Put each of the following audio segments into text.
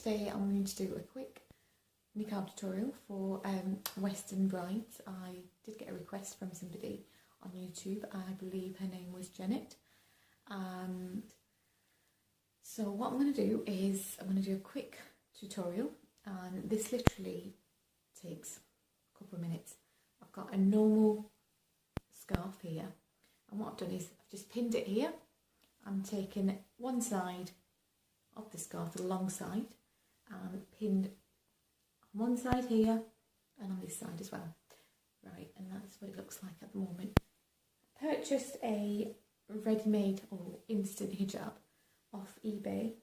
today I'm going to do a quick niqab tutorial for Western brides. I did get a request from somebody on YouTube. I believe her name was Jannat. So what I'm going to do is I'm going to do a quick tutorial, and this literally takes a couple of minutes. I've got a normal scarf here, and what I've done is I've just pinned it here. I'm taking one side of the scarf, the long side, and pinned on one side here and on this side as well. Right, and that's what it looks like at the moment. I purchased a ready-made or instant hijab off eBay,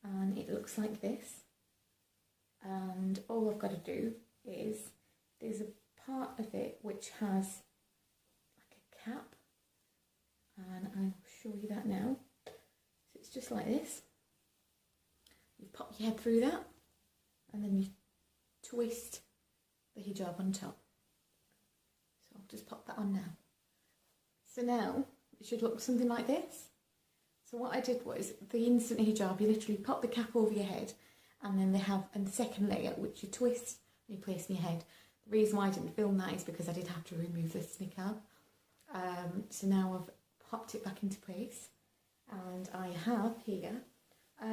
and it looks like this. And all I've got to do is, there's a part of it which has like a cap, and I'll show you that now. So it's just like this. You pop your head through that, and then you twist the hijab on top. So I'll just pop that on now. So now it should look something like this. So what I did was, the instant hijab, you literally pop the cap over your head, and then they have a second layer which you twist and you place in your head. The reason why I didn't film that is because I did have to remove this niqab. So now I've popped it back into place, and I have here,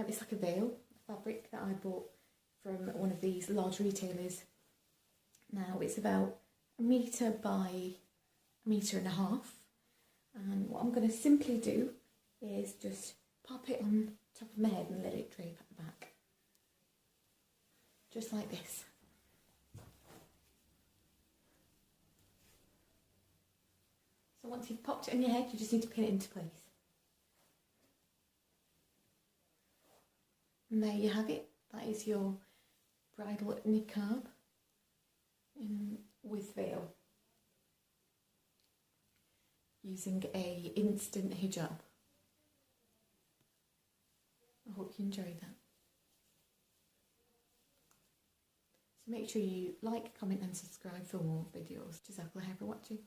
it's like a veil fabric that I bought from one of these large retailers. Now it's about 1 metre by 1.5 meters. And what I'm going to simply do is just pop it on top of my head and let it drape at the back. Just like this. So once you've popped it on your head, you just need to pin it into place. And there you have it. That is your bridal niqab with veil, using a instant hijab. I hope you enjoyed that. So make sure you like, comment and subscribe for more videos. JazakAllah for watching.